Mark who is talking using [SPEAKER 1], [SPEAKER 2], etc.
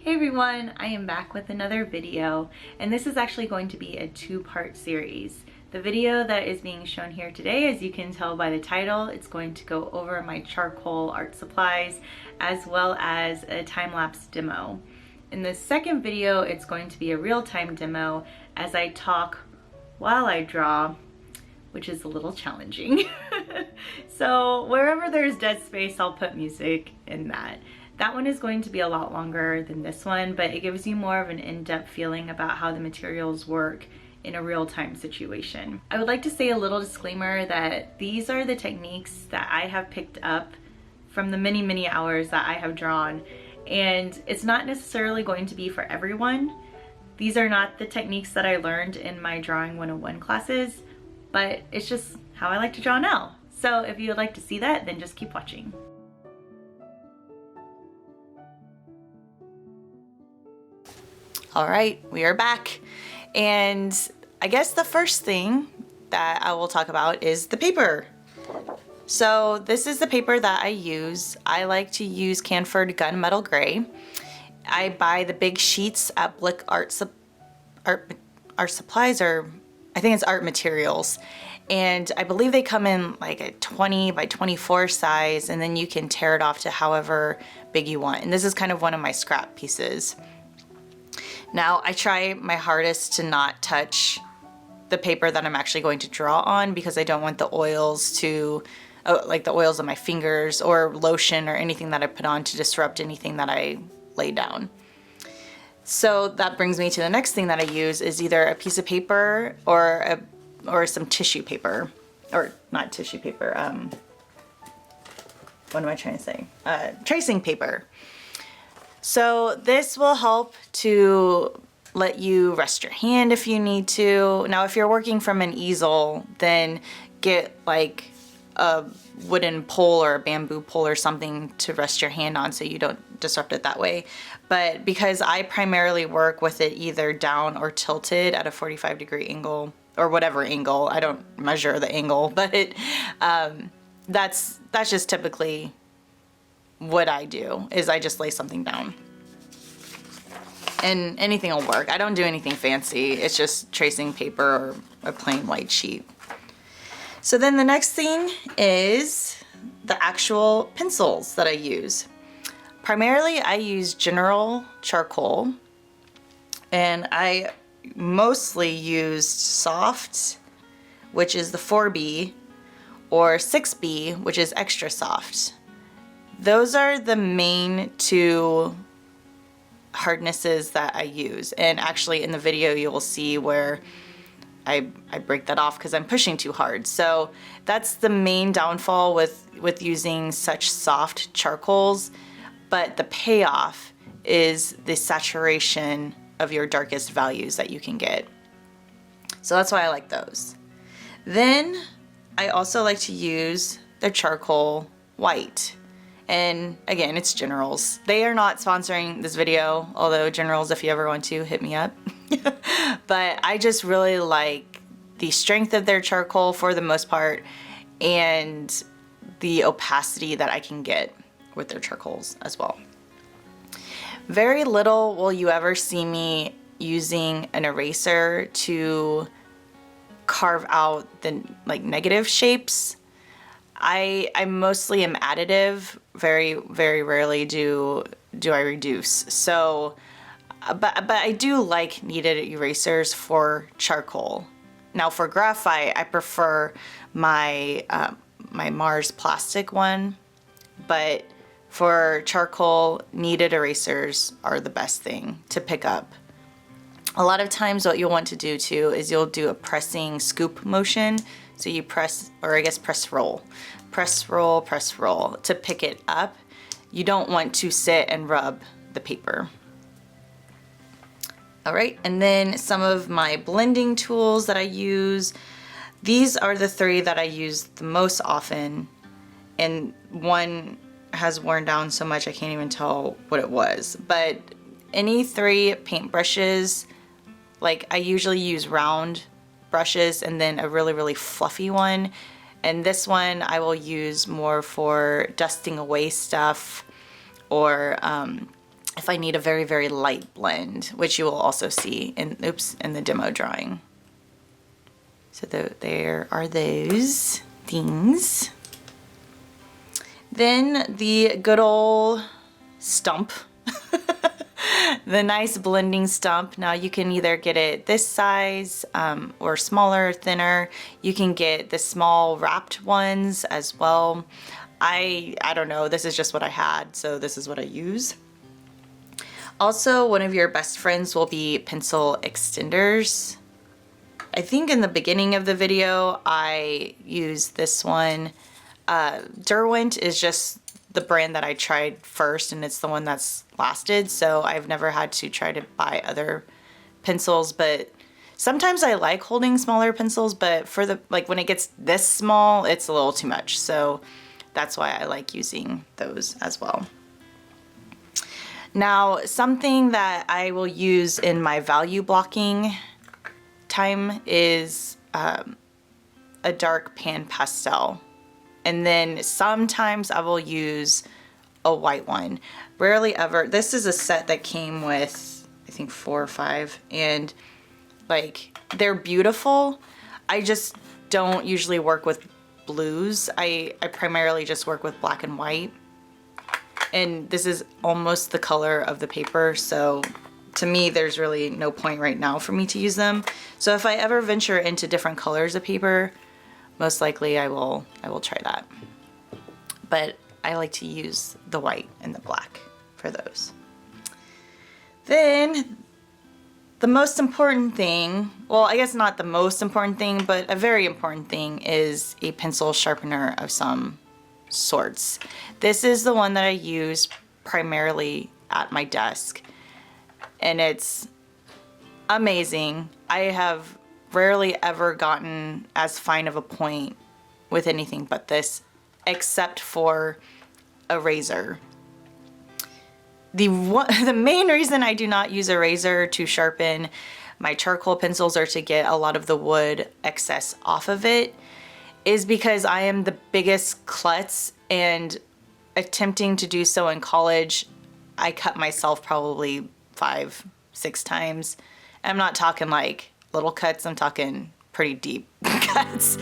[SPEAKER 1] Hey everyone, I am back with another video, and this is actually going to be a two-part series. The video that is being shown here today, as you can tell by the title, it's going to go over my charcoal art supplies as well as a time-lapse demo. In the second video, it's going to be a real-time demo as I talk while I draw, which is a little challenging. So wherever there's dead space, I'll put music in that. That one is going to be a lot longer than this one, but it gives you more of an in-depth feeling about how the materials work in a real-time situation. I would like to say a little disclaimer that these are the techniques that I have picked up from the many hours that I have drawn, and it's not necessarily going to be for everyone. These are not the techniques that I learned in my Drawing 101 classes, but it's just how I like to draw now. So if you would like to see that, then just keep watching. All right, we are back. And I guess the first thing that I will talk about is the paper. So this is the paper that I use. I like to use Canford Gunmetal Gray. I buy the big sheets at Blick Art Supplies, or I think it's Art Materials. And I believe they come in like a 20 by 24 size, and then you can tear it off to however big you want. And this is kind of one of my scrap pieces. Now, I try my hardest to not touch the paper that I'm actually going to draw on, because I don't want the oils to, like the oils on my fingers or lotion or anything that I put on to disrupt anything that I lay down. So that brings me to the next thing that I use is either a piece of paper or some tissue paper, or not tissue paper, what am I trying to say? Tracing paper. So this will help to let you rest your hand if you need to. Now, if you're working from an easel, then get like a wooden pole or a bamboo pole or something to rest your hand on so you don't disrupt it that way. But because I primarily work with it either down or tilted at a 45-degree angle, or whatever angle, I don't measure the angle, but that's just typically what I do, is I just lay something down and anything will work. I don't do anything fancy. It's just tracing paper or a plain white sheet. So then the next thing is the actual pencils that I use. Primarily I use General Charcoal, and I mostly used Soft, which is the 4B, or 6B, which is extra soft. Those are the main two hardnesses that I use. And actually in the video you will see where I break that off because I'm pushing too hard. So that's the main downfall with using such soft charcoals. But the payoff is the saturation of your darkest values that you can get. So that's why I like those. Then I also like to use the charcoal white. And again, it's Generals. They are not sponsoring this video, although Generals, if you ever want to, hit me up. But I just really like the strength of their charcoal for the most part, and the opacity that I can get with their charcoals as well. Very little will you ever see me using an eraser to carve out the like negative shapes. I mostly am additive. Very rarely do I reduce. So, but I do like kneaded erasers for charcoal. Now for graphite, I prefer my my Mars plastic one, but for charcoal, kneaded erasers are the best thing to pick up. A lot of times what you'll want to do too is you'll do a pressing scoop motion. So you press, or I guess press roll to pick it up. You don't want to sit and rub the paper. All right, and then some of my blending tools that I use. These are the three that I use the most often, and one has worn down so much I can't even tell what it was. But any three paint brushes, like I usually use round brushes and then a really fluffy one, and this one I will use more for dusting away stuff, or if I need a very, very light blend, which you will also see in the demo drawing. So there are those things. Then the good old Stump. The nice blending stump. Now you can either get it this size or smaller, thinner. You can get the small wrapped ones as well. I don't know, this is just what I had, so this is what I use. Also, one of your best friends will be pencil extenders. I think in the beginning of the video I used this one. Derwent is just the brand that I tried first, and it's the one that's lasted, so I've never had to try to buy other pencils. But sometimes I like holding smaller pencils, but for the when it gets this small, it's a little too much, so that's why I like using those as well. Now, something that I will use in my value blocking time is a dark PanPastel. And then sometimes I will use a white one. Rarely ever. This is a set that came with, I think, 4 or 5. And like, they're beautiful. I just don't usually work with blues. I primarily just work with black and white. And this is almost the color of the paper. So to me, there's really no point right now for me to use them. So if I ever venture into different colors of paper, most likely I will try that. But I like to use the white and the black for those. Then the most important thing, well, I guess not the most important thing, but a very important thing is a pencil sharpener of some sorts. This is the one that I use primarily at my desk, and it's amazing. I have rarely ever gotten as fine of a point with anything but this, except for a razor. The main reason I do not use a razor to sharpen my charcoal pencils or to get a lot of the wood excess off of it is because I am the biggest klutz, and attempting to do so in college, I cut myself probably 5-6 times. I'm not talking like little cuts, I'm talking pretty deep cuts.